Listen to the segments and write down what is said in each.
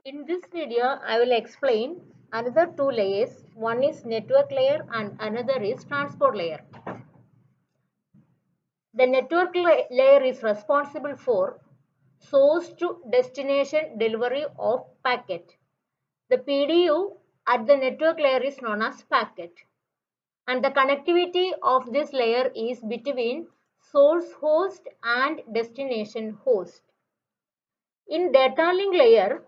In this video, I will explain another two layers. One is network layer and another is transport layer. The network layer is responsible for source to destination delivery of packet. The PDU at the network layer is known as packet. And the connectivity of this layer is between source host and destination host. In data link layer,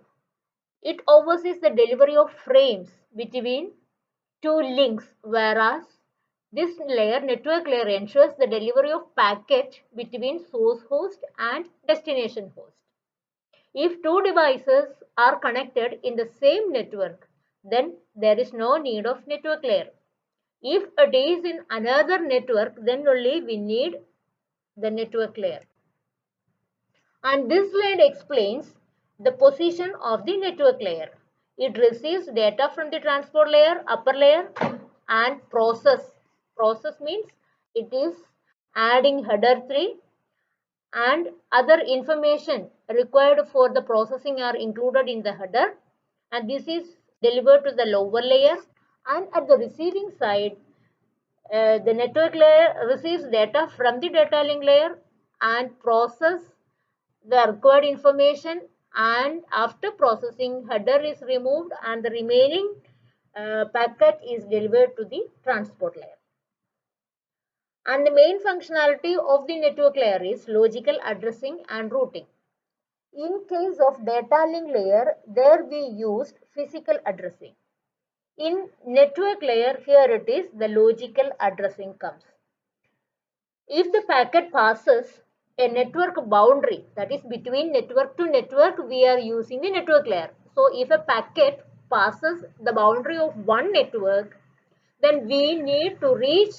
it oversees the delivery of frames between two links, whereas this layer, network layer, ensures the delivery of packet between source host and destination host. If two devices are connected in the same network, then there is no need of network layer. If it is in another network, then only we need the network layer. And this slide explains the position of the network layer. It receives data from the transport layer, upper layer, and process. Process means it is adding header 3 and other information required for the processing are included in the header, and this is delivered to the lower layer. And at the receiving side, the network layer receives data from the data link layer and process the required information, and after processing, header is removed and the remaining packet is delivered to the transport layer. And the main functionality of the network layer is logical addressing and routing. In case of data link layer, there we used physical addressing. In network layer, here it is the logical addressing comes. If the packet passes a network boundary, that is between network to network, we are using the network layer. So if a packet passes the boundary of one network, then we need to reach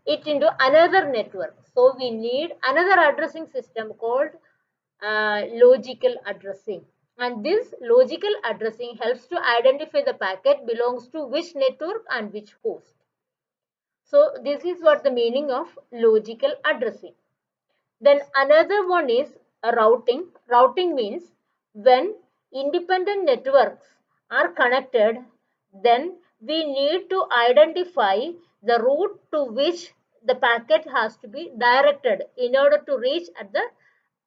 it into another network. So we need another addressing system called logical addressing. And this logical addressing helps to identify the packet belongs to which network and which host. So this is what the meaning of logical addressing. Then another one is routing. Routing means when independent networks are connected, then we need to identify the route to which the packet has to be directed in order to reach at the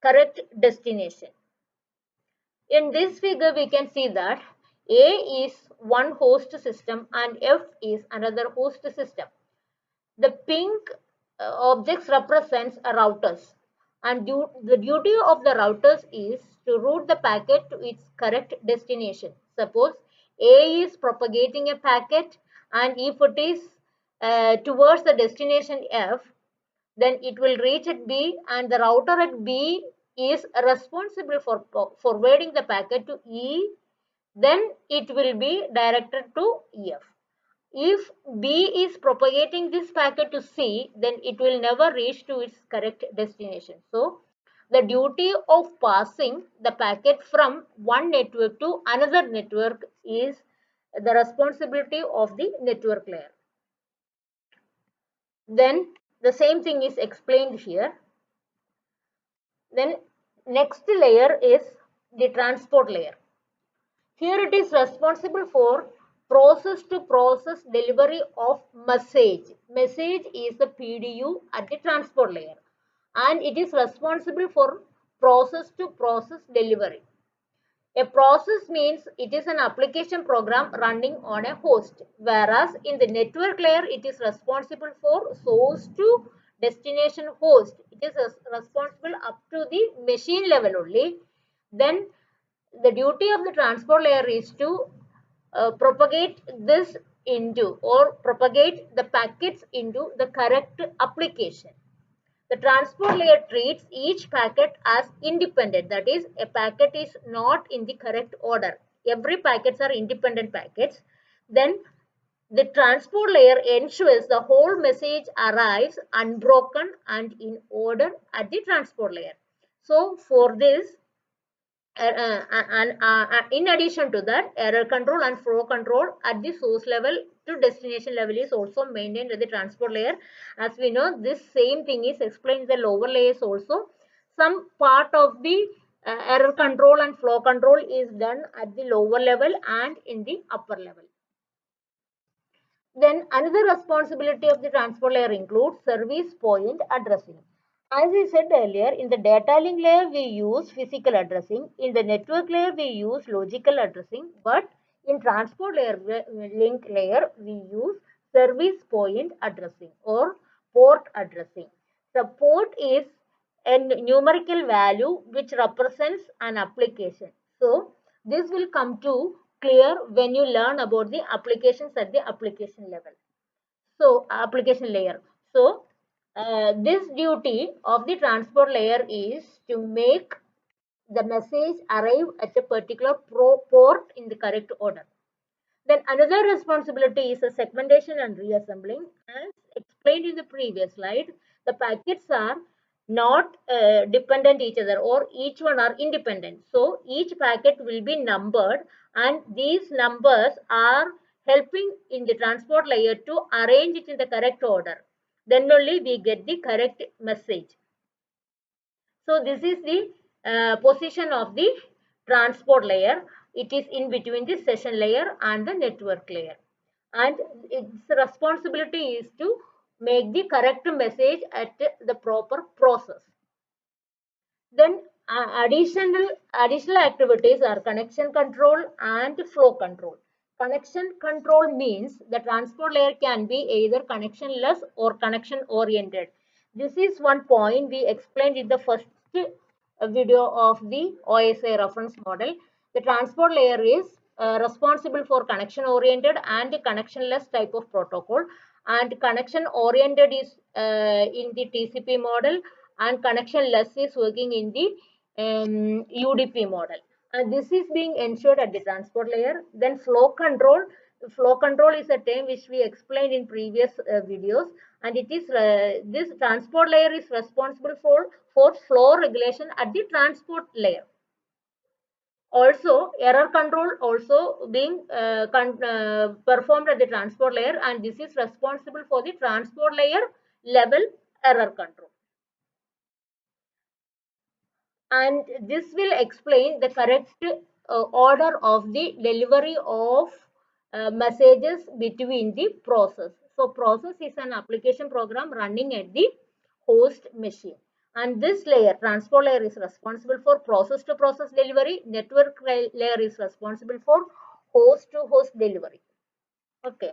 correct destination. In this figure, we can see that A is one host system and F is another host system. The pink objects represents routers, and the duty of the routers is to route the packet to its correct destination. Suppose A is propagating a packet, and if it is towards the destination F, then it will reach at B, and the router at B is responsible for forwarding the packet to E, then it will be directed to F. If B is propagating this packet to C, then it will never reach to its correct destination. So, the duty of passing the packet from one network to another network is the responsibility of the network layer. Then the same thing is explained here. Then next layer is the transport layer. Here it is responsible for process to process delivery of message. Message is the PDU at the transport layer, and it is responsible for process to process delivery. A process means it is an application program running on a host, whereas in the network layer it is responsible for source to destination host. It is responsible up to the machine level only. Then the duty of the transport layer is to propagate this into or propagate the packets into the correct application. The transport layer treats each packet as independent. That is, a packet is not in the correct order. Every packets are independent packets. Then the transport layer ensures the whole message arrives unbroken and in order at the transport layer. So for this, in addition to that, error control and flow control at the source level to destination level is also maintained at the transport layer. As we know, this same thing is explained in the lower layers also. Some part of the error control and flow control is done at the lower level and in the upper level. Then another responsibility of the transport layer includes service point addressing. As I said earlier, in the data link layer we use physical addressing, in the network layer we use logical addressing, but in transport layer link layer we use service point addressing or port addressing. The port is a numerical value which represents an application. So this will come to clear when you learn about the applications at the application level. So application layer. So this duty of the transport layer is to make the message arrive at a particular port in the correct order. Then another responsibility is a segmentation and reassembling. As explained in the previous slide, the packets are not dependent each other, or each one are independent. So each packet will be numbered, and these numbers are helping in the transport layer to arrange it in the correct order. Then only we get the correct message. So this is the position of the transport layer. It is in between the session layer and the network layer. And its responsibility is to make the correct message at the proper process. Then additional activities are connection control and flow control. Connection control means the transport layer can be either connectionless or connection oriented. This is one point we explained in the first video of the OSI reference model. The transport layer is responsible for connection oriented and connectionless type of protocol, and connection oriented is in the TCP model, and connectionless is working in the UDP model. And this is being ensured at the transport layer. Then flow control. Flow control is a term which we explained in previous videos, and it is this transport layer is responsible for flow regulation at the transport layer. Also, error control also being performed at the transport layer, and this is responsible for the transport layer level error control. And this will explain the correct order of the delivery of messages between the process. So process is an application program running at the host machine, and this layer, transport layer, is responsible for process to process delivery. Network layer is responsible for host to host delivery. Okay.